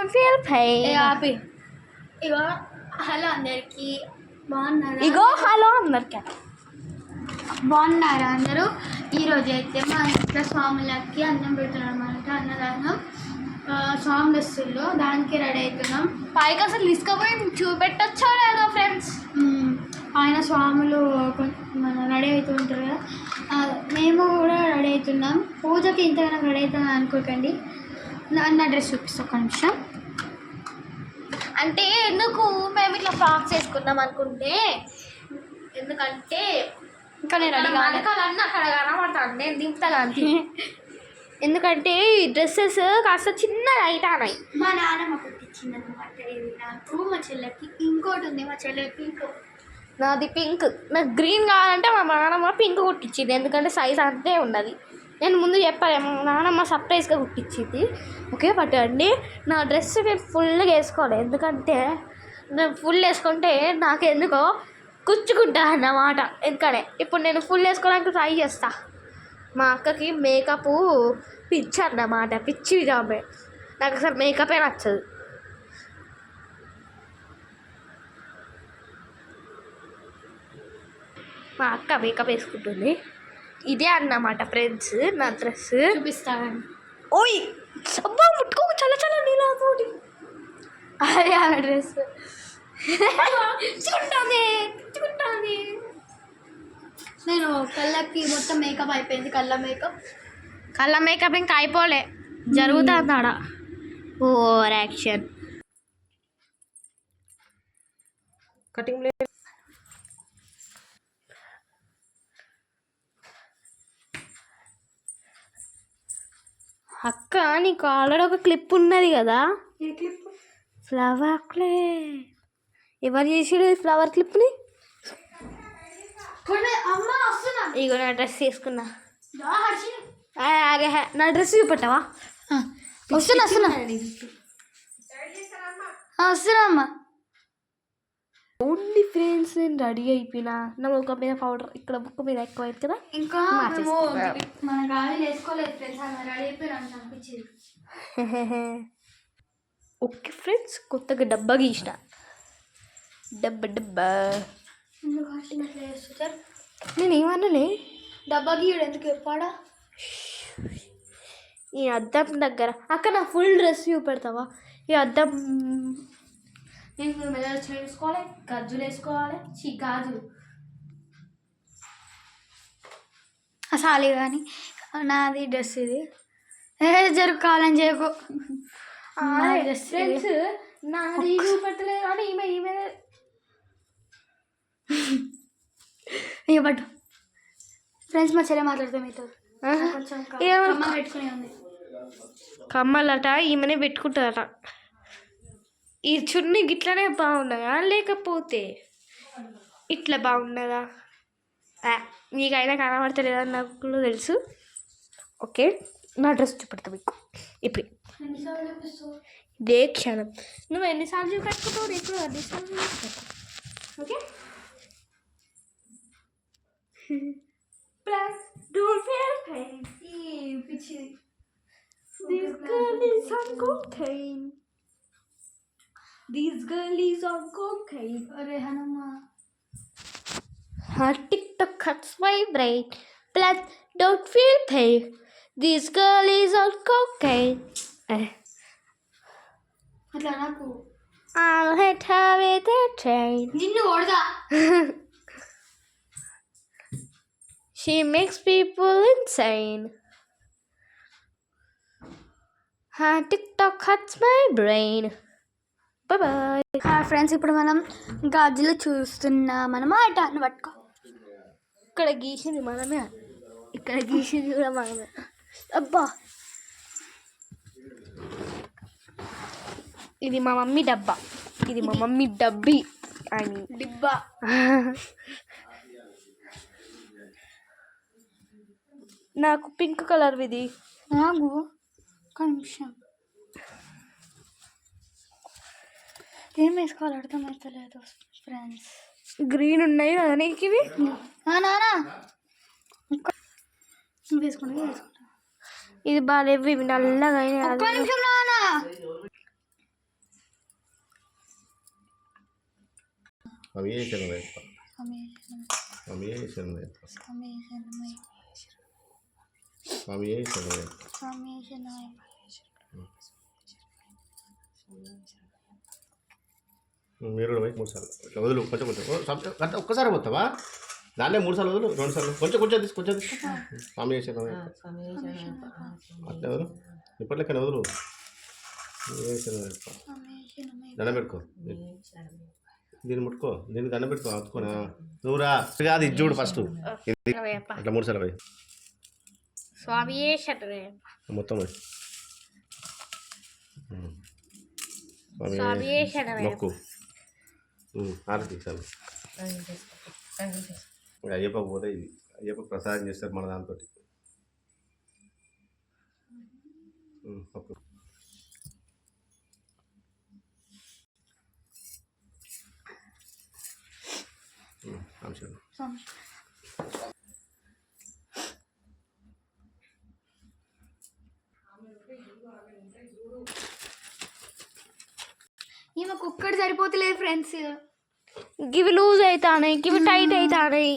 ఆపి ఇగో హలో అందరికి బాగున్నారా? బాగున్నారా అందరూ? ఈరోజు అయితే మా ఇంట్లో స్వాములకి అన్నం పెడుతున్నాం అన్నమాట. అన్నదానం స్వాములు వస్తుందో దానికి రెడీ అవుతున్నాం. పైకి అసలు తీసుకుపోయి చూపెట్టచ్చా లేదా ఫ్రెండ్స్? ఆయన స్వాములు రెడీ అవుతుంటారు కదా, మేము కూడా రెడీ అవుతున్నాం. పూజకి ఇంతగానో రెడీ అవుతున్నాం అనుకోకండి. నా డ్రెస్ చూపిస్తాం ఒక నిమిషం. అంటే ఎందుకు మేము ఇట్లా ఫ్రాక్స్ వేసుకున్నాం అనుకుంటే, ఎందుకంటే ఇంకా నేను రెడీ కావాలన్నా అక్కడ కనబడతాను, నేను దింపుతా కానీ. ఎందుకంటే ఈ డ్రెస్సెస్ కాస్త చిన్నగా అయితాయి. మా నాన్నమ్మ కుట్టించింది అనమాట. నాకు మా చెల్లెకి ఇంకోటి ఉంది, మా చెల్లెకి పింక్. నాది పింక్. నాకు గ్రీన్ కావాలంటే మా నాన్నమ్మ పింక్ కుట్టించింది, ఎందుకంటే సైజ్ అంతే ఉన్నది. నేను ముందు చెప్పాలి, మా నాన్నమ్మ సర్ప్రైజ్గా కుట్టించింది. ఓకే బట్ అండి, నా డ్రెస్ నేను ఫుల్గా వేసుకోవాలి, ఎందుకంటే నేను ఫుల్ వేసుకుంటే నాకు ఎందుకో కుచ్చుకుంటా అన్నమాట. ఎందుకనే ఇప్పుడు నేను ఫుల్ వేసుకోవడానికి ట్రై చేస్తా. మా అక్కకి మేకప్ పిచ్చి అన్నమాట, పిచ్చి జాబే. నాకు అసలు మేకపే నచ్చదు. మా అక్క మేకప్ వేసుకుంటుంది. ఇదే అన్నమాట ఫ్రెండ్స్ నా డ్రెస్. చూపిస్తాను. ఓయ్ అబ్బా ముట్టుకో, చల్ల చల్ల నీళ్ళతోటి. అదే ఆ డ్రెస్ చుంటుంది. నేను కళ్ళకి మొత్తం మేకప్ అయిపోయింది. కళ్ళ మేకప్ ఇంకా అయిపోలే, జరుగుతుంది ఆడ ఓవర్ యాక్షన్. కటింగ్ అక్క, నీకు ఆల్రెడీ ఒక క్లిప్ ఉన్నది కదా, ఫ్లవర్ క్లిప్. ఎవరు చేసాడు ఫ్లవర్ క్లిప్ని? ఇగో నా డ్రెస్ తీసుకున్నా. నా డ్రెస్ చూపెట్టావా? వస్తున్నా అమ్మా. ఓన్లీ ఫ్రెండ్స్, నేను రెడీ అయిపోయినా. నా ముఖం మీద పౌడర్ ఇక్కడ ముఖం మీద ఎక్కువ అయింది కదా, ఇంకా మన గాలి వేసుకోలేదు ఫ్రెండ్స్, రెడీ అయిపోయినా అనిపించింది. ఓకే ఫ్రెండ్స్, కొత్తగా డబ్బా గీసిన. డబ్బా నేను ఏమన్నానే? డబ్బా గీయడు ఎందుకు చెప్పాడా? ఈ అద్దం దగ్గర అక్క నా ఫుల్ డ్రెస్ చూపెడతావా? ఈ అద్దం నేను మెదడు చేసుకోవాలి, గజ్జులు వేసుకోవాలి. గాజులు అసలు కానీ నాది డ్రెస్ ఇది. జరుపుకోవాలని చేయకు. ఫ్రెండ్స్ నాది చూపెట్టలేదు కానీ ఈమె ఇక పట్టు ఫ్రెండ్స్. మా చెల్లె మాట్లాడితే మీతో కొంచెం పెట్టుకునే ఉంది. కమ్మలట ఈమెనే పెట్టుకుంటుందట. ఈ చున్నీ గిట్లనే బాగున్నదా లేకపోతే ఇట్లా బాగున్నదా? నీకైనా కనబడతలేదని నాకు కూడా తెలుసు. ఓకే, నా డ్రెస్ చూపెడతా మీకు ఇప్పుడు. ఇదే క్షణం. నువ్వు ఎన్నిసార్లు చూపెట్టుకుంటావు, నీకు అన్నిసార్లు చూపెడతా. Okay plus don't feel pain. This girl is on cocaine. This girl is on cocaine. అరే Hanuma, her TikTok cuts my brain. Plus don't feel pain. This girl is on cocaine. అట్లా నాకు I'll hit her with a train. నిన్ను కొడదా? She makes people insane. Her TikTok cuts my brain. Bye bye. Friends, ఇప్పుడు మనం గాజులు చూస్తున్నాం అన్నమాట. అని పట్టుకో. ఇక్కడ గీసింది మనమే, ఇక్కడ గీసింది కూడా మనమే. అబ్బా, ఇది మా మమ్మీ డబ్బా, ఇది మా మమ్మీ డబ్బీ అని డిబ్బా. నాకు పింక్ కలర్ ఇది. నాకు ఒక నిమిషం, ఏం వేసుకోవాలి అర్థమవుతలేదు ఫ్రెండ్స్. గ్రీన్ ఉన్నాయి కదా నీకు ఇవి. నానా వేసుకుంటా. ఇది బాగాలేవు, ఇవి నల్లగా అయినాయి. ఒక్క నిమిషం నానా. స్వామి శరణమయ్యప్ప. స్వామి స్వామి శరణమయ్యప్ప. స్వామి శరణమయ్యప్ప. స్వామి శరణమయ్యప్ప. స్వామి శరణమయ్యప్ప. మీరు కూడా పోయి 3 సార్లు ఇట్లా వదులు కొంచెం కొంచెం అంటే ఒక్కసారి పోతావా దాన్నే 3 సార్లు వదులు 2 సార్లు కొంచెం కొంచెం కొంచెం స్వామి శరణమయ్యప్ప. అట్లే వదులు ఇప్పటిలెక్కనే వదులు. స్వామి శరణమయ్యప్ప. దండం పెట్టుకో దీన్ని ముట్టుకో దీన్ని దండం పెట్టుకో అతుకోనా నువ్వురా కాదు ఇది చూడు ఫస్ట్ అట్లా 3 సార్లు పోయి స్వామి శరణమయ్యప్ప. మొత్తం పోయి స్వామి శరణమయ్యప్ప. మొక్కు ఆరతి సార్ అయ్యప్ప పోతే ఇది అయ్యప్ప ప్రసాదం చేస్తారు మన దాంతో ఈమెకు ఒక్కటి సరిపోతలేదు ఫ్రెండ్స్. గివి లూజ్ అవుతాయి గివి టైట్ అవుతాయి.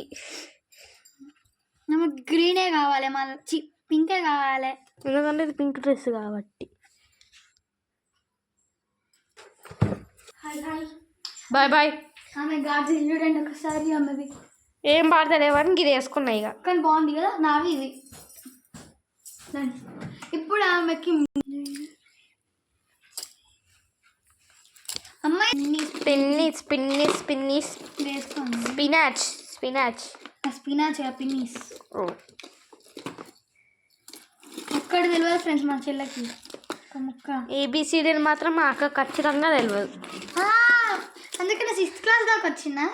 నాకు గ్రీనే కావాలి మళ్ళీ పింకే కావాలి ఎందుకంటే ఇది పింక్ డ్రెస్ కాబట్టి. Hi hi bye bye. ఆమె గాజులు చూడండి ఒకసారి ఆమెవి ఏం పాడతలేవని ఇది వేసుకున్నాయి ఇక. కానీ బాగుంది కదా నావి ఇవి. ఇప్పుడు ఆమెకి అమ్మాయి పిన్నిస్ పిన్నిస్ పిన్నిస్ వేసుకోండి. స్పినాచ్ స్పినాచ్ స్పినాచ్ పిన్నీస్ ఒక్కటి తెలియదు ఫ్రెండ్స్ మా చెల్లెకి ఒక ముక్క. ఏబిసిడీని మాత్రం మా అక్క ఖచ్చితంగా తెలియదు. అందుకని 6th క్లాస్ దాకా వచ్చిందా?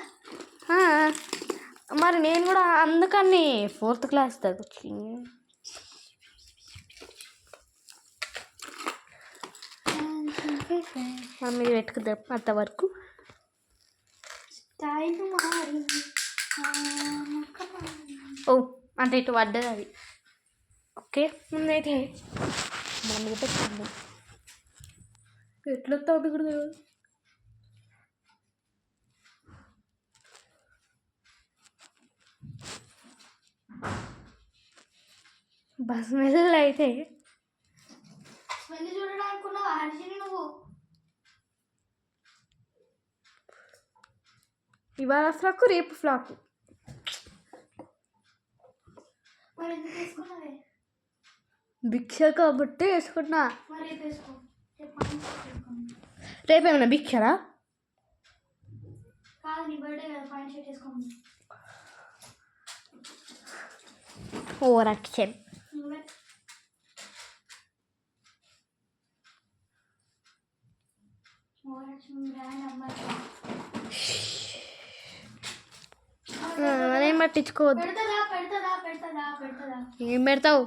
మరి నేను కూడా అందుకని 4th క్లాస్ దాకా వచ్చింది. మమ్మీ పెట్టుకుందాం అంతవరకు. ఓ అంటే ఇటు పడ్డది అది. ఓకే ముందైతే మన మీద పెట్టుకుందాం. ఎట్లా తోటి కూడా తెలియదు. బస్ మీద అయితే చూడడానికి నువ్వు ఇవాళ ఫ్రాకు రేపు ఫ్రాకు. మరి ఎందుకు వేసుకున్నావే? భిక్ష కాబట్టి వేసుకున్నా. మరి రేపు వేసుకో. రేపేమన్నా భిక్షరా? కాదు నీ బర్త్డే కదా పాయింట్ షర్ట్ వేసుకోండి. Over action. అదేం పట్టించుకోవద్దు. ఏం పెడతావు?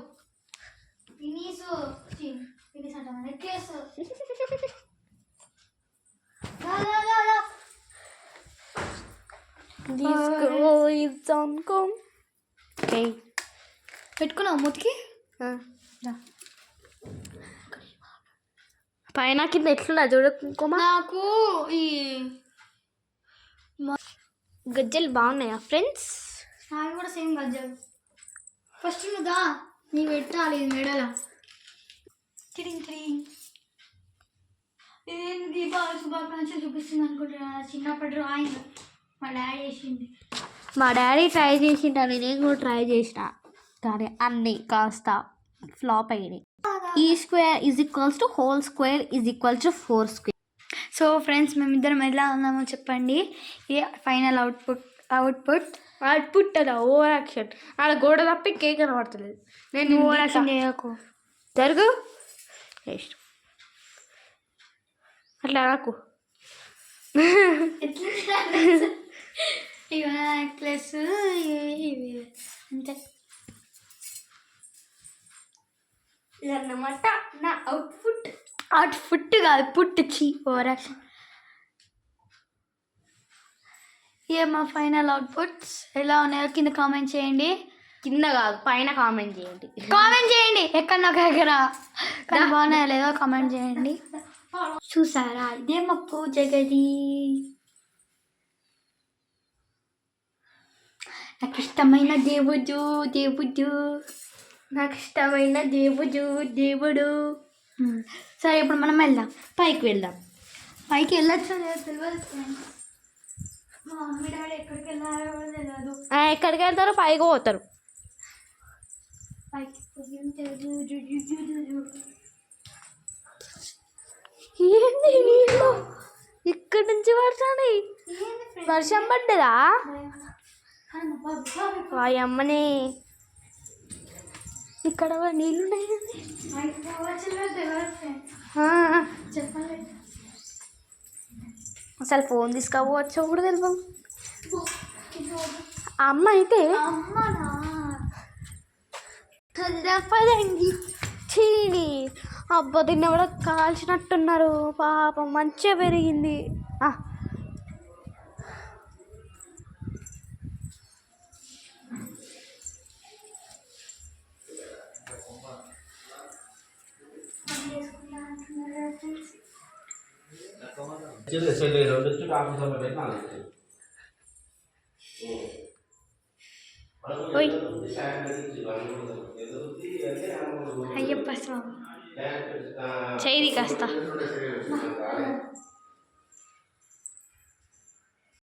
పెట్టుకున్నావు మూతికి పైన కింద ఎట్లా చూడకోమా. నాకు ఈ గజ్జలు బాగున్నాయా ఫ్రెండ్స్? నాకు కూడా సేమ్ గజ్జలు. ఫస్ట్ నువ్వుదా నీ పెట్టాలి ఇది మెడల ఇదేంటి దీపావళి శుభాకాంక్షలు చూపిస్తుంది అనుకుంటున్నా. చిన్నప్పటి డ్రాయింగ్ మా డాడీ చేసింది. మా డాడీ ట్రై చేసింటాను, నేను కూడా ట్రై చేసిన కానీ అన్నీ కాస్త ఫ్లాప్ అయినాయి. ఈ square is equals to whole square is equals to 4 square. So friends మేమిద్దరం ఎలా ఉన్నామో చెప్పండి. ఇది ఫైనల్ అవుట్పుట్ అదా ఓవర్ యాక్షన్. ఆడ గోడ తప్ప ఇంకేం కనబడతలేదు. నేను ఓవర్ యాక్షన్ చేయకు. జరుగు అట్లా నాకు ఇక నెక్లెస్ ఇవి అంతే. ఇదన్నమాట నా అవుట్పుట్ కాదు పుట్టించి ఓవర్ యాక్షన్. ఇక మా ఫైనల్ అవుట్పుట్స్ ఎలా ఉన్నాయో కింద కామెంట్ చేయండి. కింద కాదు పైన కామెంట్ చేయండి. ఎక్కడ నాకు దగ్గర కానీ బాగున్నాయో లేదో కామెంట్ చేయండి. చూసారా ఇదే మా పూజ గది. నాకు ఇష్టమైన దేవుడు నాకు ఇష్టమైన దేవుడు. సరే ఇప్పుడు మనం వెళ్దాం, పైకి వెళ్దాం. పైకి వెళ్ళొచ్చు తెలియదు ఫ్రెండ్స్. మా మమ్మీ డాడీ ఎక్కడికి వెళ్ళారో కూడా తెలియదు. ఎక్కడికి వెళ్తారో పైకి పోతారు. పైకి ఏంది నీళ్ళు ఇక్కడ నుంచి పడుతుంది? వర్షం పడ్డదా? వాయమ్మనే ఇక్కడ నీళ్ళు ఉన్నాయండి. చెప్పాలి అసలు ఫోన్ తీసుకోవచ్చు కూడా తెలియదు. అమ్మ అయితే పదండి చీని అబ్బా దీన్ని కూడా కాల్చినట్టున్నారు పాపం. మంచిగా పెరిగింది. ఓయ్ అయ్యప్ప స్వామి చేయి కాస్త